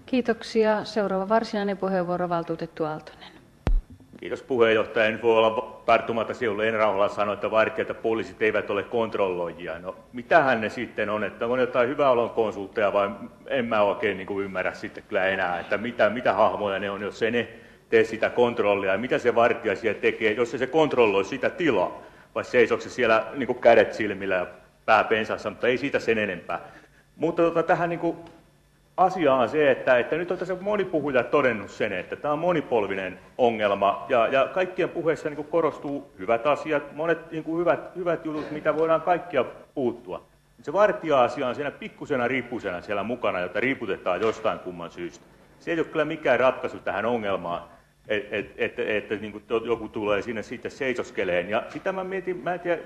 Kiitoksia. Seuraava varsinainen puheenvuoro, valtuutettu Aaltonen. Kiitos puheenjohtaja. En voi olla tarttumatta siihen, Eino Rauhala sanoi, että vartijat ja poliisit eivät ole kontrolloijia. No mitähän ne sitten on, että on jotain hyvää olon konsultteja vai en mä oikein ymmärrä sitten kyllä enää, että mitä hahmoja ne on, jos ei ne tee sitä kontrollia ja mitä se vartija siellä tekee, jos ei se kontrolloi sitä tilaa, vai seisoiko se siellä kädet silmillä ja pää pensassa, mutta ei siitä sen enempää. Mutta tähän asia on se, että nyt on tässä moni puhuja todennut sen, että tämä on monipolvinen ongelma ja kaikkien puheissa korostuu hyvät asiat, monet hyvät jutut, mitä voidaan kaikkia puuttua. Se vartija-asia on siinä pikkusena riippusena siellä mukana, jota riiputetaan jostain kumman syystä. Se ei ole kyllä mikään ratkaisu tähän ongelmaan, että joku tulee sinne sitten seisoskeleen. Ja sitä mä en tiedä,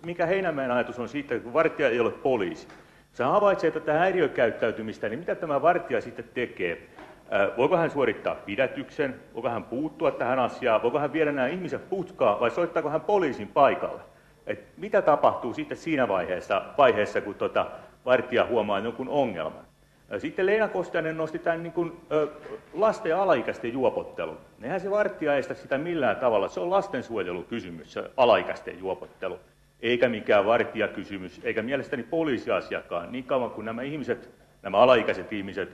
mikä Heinämäen ajatus on siitä, kun vartija ei ole poliisi. Se havaitsee tätä häiriökäyttäytymistä, niin mitä tämä vartija sitten tekee? Voiko hän suorittaa pidätyksen? Voiko hän puuttua tähän asiaan? Voiko hän viedä nämä ihmiset putkaan vai soittaako hän poliisin paikalle? Mitä tapahtuu sitten siinä vaiheessa kun vartija huomaa jonkun ongelman? Sitten Leena Kostiainen nosti tämän lasten ja alaikäisten juopottelun. Eihän se vartija estä sitä millään tavalla. Se on lastensuojelukysymys, se alaikäisten juopottelu. Eikä mikään vartijakysymys, eikä mielestäni poliisiasiakaan, niin kauan kuin nämä alaikäiset ihmiset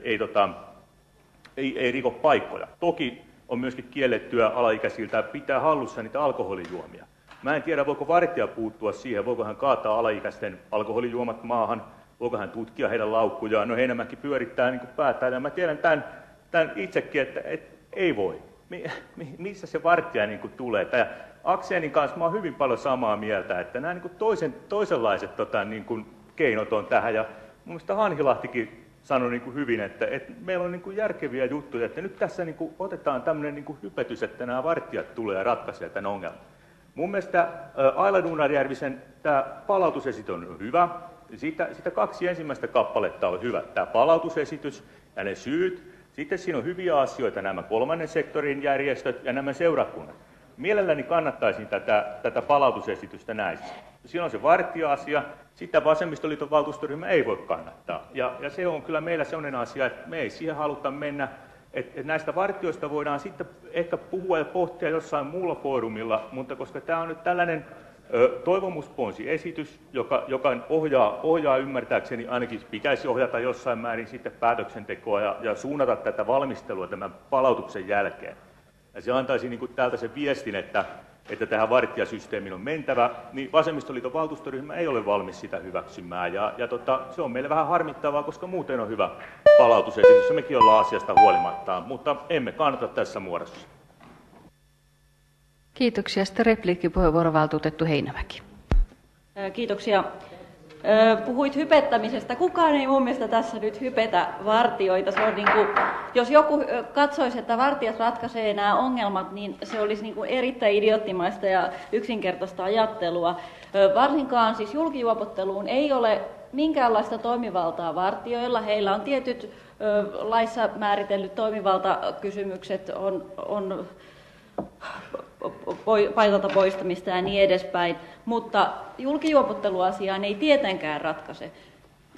ei riko paikkoja. Toki on myöskin kiellettyä alaikäisiltä pitää hallussa niitä alkoholijuomia. Mä en tiedä, voiko vartija puuttua siihen, voiko hän kaataa alaikäisten alkoholijuomat maahan, voiko hän tutkia heidän laukkujaan. No Heinämäki pyörittää päätään, ja mä tiedän tämän itsekin, että ei voi. Missä se vartija tulee? Tämä Akseenin kanssa mä olen hyvin paljon samaa mieltä, että nämä toisenlaiset keinot on tähän. Ja mun mielestä Hanhilahtikin sanoi hyvin, että meillä on järkeviä juttuja, että nyt tässä otetaan tämmöinen hypetys, että nämä vartijat tulee ja ratkaisee tämän ongelman. Mun mielestä Aila Duunarjärvisen tämä palautusesitys on hyvä. Sitä 2 ensimmäistä kappaletta on hyvä. Tämä palautusesitys ja ne syyt. Sitten siinä on hyviä asioita nämä kolmannen sektorin järjestöt ja nämä seurakunnat. Mielelläni kannattaisin tätä palautusesitystä näissä. Siinä on se vartija-asia, sitä vasemmistoliiton valtuustoryhmä ei voi kannattaa. Ja se on kyllä meillä sellainen asia, että me ei siihen haluta mennä. Että näistä vartijoista voidaan sitten ehkä puhua ja pohtia jossain muulla foorumilla, mutta koska tämä on nyt tällainen toivomusponsiesitys, joka ohjaa ymmärtääkseni, ainakin pitäisi ohjata jossain määrin sitten päätöksentekoa ja suunnata tätä valmistelua tämän palautuksen jälkeen. Ja se antaisi täältä sen viestin, että tähän vartijasysteemiin on mentävä, niin vasemmistoliiton valtuustoryhmä ei ole valmis sitä hyväksymään. Se on meille vähän harmittavaa, koska muuten on hyvä palautusesitys, mekin ollaan asiasta huolimatta, mutta emme kannata tässä muodossa. Kiitoksia. Sitten repliikkipuheenvuoro, valtuutettu Heinämäki. Kiitoksia. Puhuit hypettämisestä. Kukaan ei mun mielestä tässä nyt hypetä vartijoita. Se on jos joku katsoisi, että vartijat ratkaisee nämä ongelmat, niin se olisi erittäin idioottimaista ja yksinkertaista ajattelua. Varsinkaan siis julkijuopotteluun ei ole minkäänlaista toimivaltaa vartijoilla. Heillä on tietyt laissa määritellyt toimivaltakysymykset, on paikalta poistamista ja niin edespäin, mutta julkijuopotteluasiaan ei tietenkään ratkaise.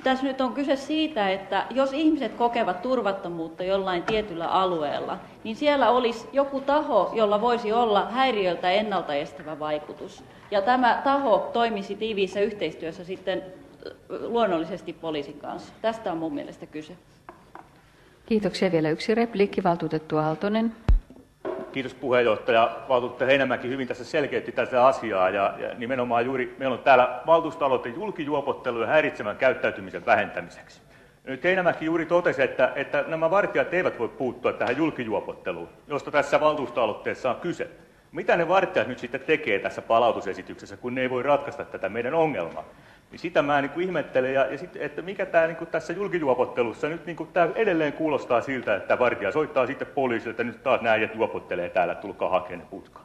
Tässä nyt on kyse siitä, että jos ihmiset kokevat turvattomuutta jollain tietyllä alueella, niin siellä olisi joku taho, jolla voisi olla häiriöltä ennaltaestävä vaikutus. Ja tämä taho toimisi tiiviissä yhteistyössä sitten luonnollisesti poliisin kanssa. Tästä on mun mielestä kyse. Kiitoksia. Vielä yksi repliikki, valtuutettu Aaltonen. Kiitos puheenjohtaja. Valtuutettu Heinämäki hyvin tässä selkeytti tätä asiaa ja nimenomaan juuri meillä on täällä valtuustoaloite julkijuopottelu ja häiritsevän käyttäytymisen vähentämiseksi. Nyt Heinämäki juuri totesi, että nämä vartijat eivät voi puuttua tähän julkijuopotteluun, josta tässä valtuustoaloitteessa on kyse. Mitä ne vartijat nyt sitten tekee tässä palautusesityksessä, kun ne ei voi ratkaista tätä meidän ongelmaa? Niin sitä mä ihmettelen, ja sitten, että mikä tämä tässä julkijuopottelussa nyt tämä edelleen kuulostaa siltä, että vartija soittaa sitten poliisille, että nyt taas nämä juopottelee täällä, tulkaa hakemaan ne putkaan.